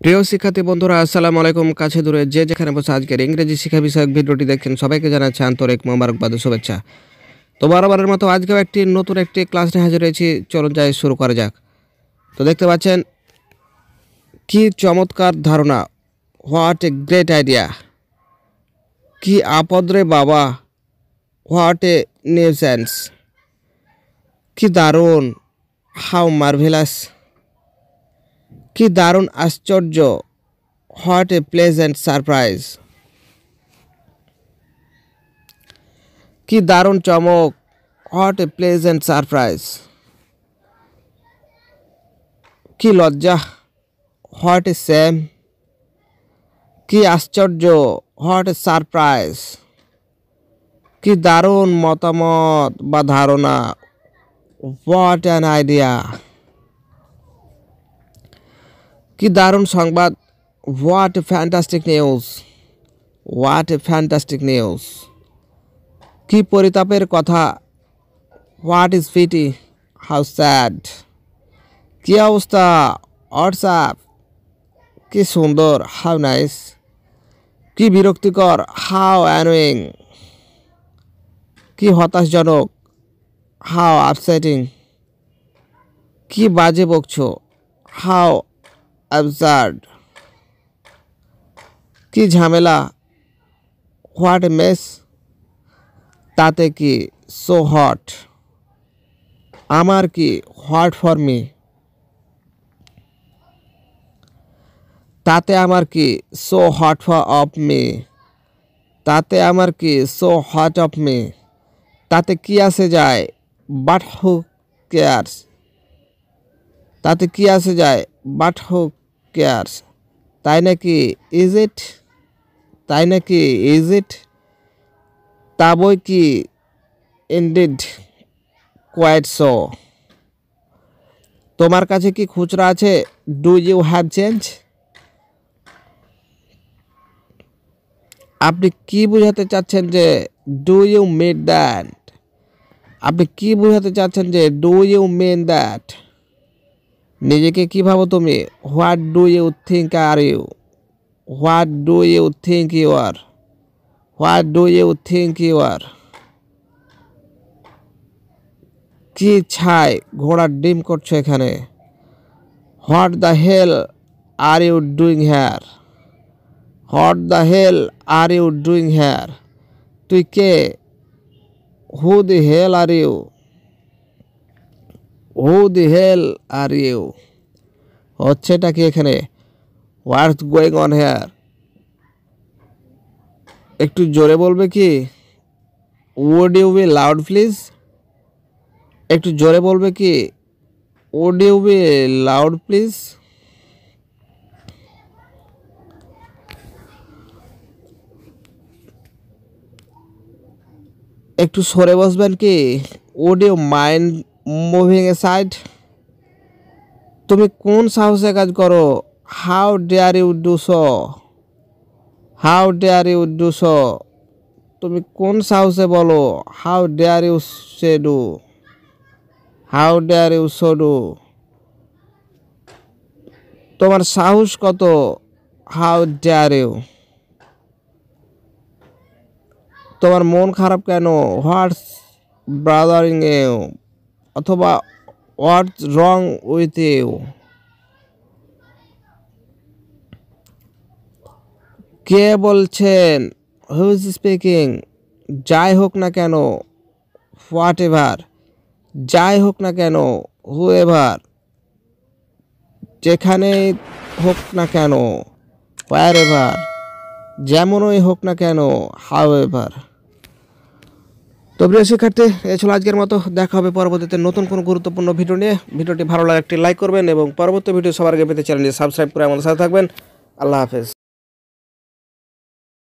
প্রিয় শিক্ষার্থী বন্ধুরা, আসসালামু আলাইকুম। কাছে দূরে যে যেখানে বসে আজকের ইংরেজি শিক্ষা বিষয়ক ভিডিওটি দেখছেন সবাইকে জানাচ্ছি আন্তরিক মোবারকবাদ ও শুভেচ্ছা। তো বরাবরের মতো আজকেও নতুন একটি ক্লাস নিয়ে হাজির হয়েছি। চলুন যাই শুরু করা যাক। তো দেখতে পাচ্ছেন কি চমৎকার ধারণা, হোয়াট এ গ্রেট আইডিয়া। কি আপদ রে বাবা, হোয়াট এ নিউসেন্স। কি দারুণ, হাউ মার্ভেলাস। কি দারুণ আশ্চর্য, হোয়াট এ প্লেজেন্ট সারপ্রাইজ। কি দারুণ চমক, হোয়াট এ প্লেজেন্ট সারপ্রাইজ। কি লজ্জা, হোয়াট এ সেম। কি আশ্চর্য, হোয়াট এ সারপ্রাইজ। কি দারুণ মতামত বা ধারণা, হোয়াট অ্যান আইডিয়া। কি দারুণ সংবাদ, what a fantastic news, what a fantastic news. কি পরিতাপের কথা, what is pity, how sad. কি অবস্থা, হোয়াটসঅ্যাপ। কি সুন্দর, হাউ নাইস। কি বিরক্তিকর, হাউ অ্যানোয়িং। কি হতাশজনক, হাউ আপসেটিং। কি বাজে বকছো, হাউ অ্যাবসার্ড। কি ঝামেলা, হোয়াট এ মেস। তাতে কি, সো হট। আমার কি, হোয়াট ফর মি। তাতে আমার কি, so hot for of me. তাতে আমার কি, সো হট অফ মি। তাতে কি আসে যায়, বাট হু কেয়ার্স। তাতে কি আসে যায়, বাট হু কেয়ার্স। তাই নাকি, ইজ ইট। তাই নাকি, ইজ ইট। তা বই কি, ইনডিড, কোয়াইট সো। তোমার কাছে কি খুচরা আছে, ডু ইউ হ্যাভ চেঞ্জ। আপনি কি বোঝাতে চাচ্ছেন যে, ডু ইউ মিন দ্যাট। আপনি কি বোঝাতে চাচ্ছেন যে, ডু ইউ মিন দ্যাট। নিজেকে কি ভাবো তুমি, what do you think are you. What do you think you are. What do you think you are. কি ছাই, ঘোড়ার ডিম করছো এখানে। What the hell are you doing here. What the hell are you doing here. তুই কে, হু দি হেল are you. Who the hell are you. হচ্ছেটা কি এখানে, হোয়াটস গোয়িং অন হেয়ার। একটু জোরে বলবে কি, would you be loud please. একটু জোরে বলবে কি, would you be loud please. একটু সরে বসবেন কি, would you mind moving aside. তুমি কোন সাহসে কাজ করো, how dare you do so. How dare you do so. তুমি কোন সাহসে বলো, how dare you say do. How dare you so do. তোমার সাহস কত, হাউ ডেয়ার ইউ। তোমার মন খারাপ কেন, হোয়াটস ব্রাদারিং ইউ। অথবা হোয়াটস রং উইথ ইউ। কে বলছেন, হু ইজ স্পিকিং। যাই হোক না কেন, হোয়াট এভার। যাই হোক না কেন, হু এভার। যেখানেই হোক না কেন, হোয়ার এভার। যেমনই হোক না কেন, হাউ এভার। তো প্রিয় শিক্ষার্থী, এই ছিল আজকের মতো। দেখা হবে পরবর্তীতে নতুন কোনো গুরুত্বপূর্ণ ভিডিও নিয়ে। ভিডিওটি ভালো লাগে একটি লাইক করবেন এবং পরবর্তী ভিডিও সবার আগে পেতে চ্যানেলটি সাবস্ক্রাইব করে আমাদের সাথে থাকবেন। আল্লাহ হাফেজ।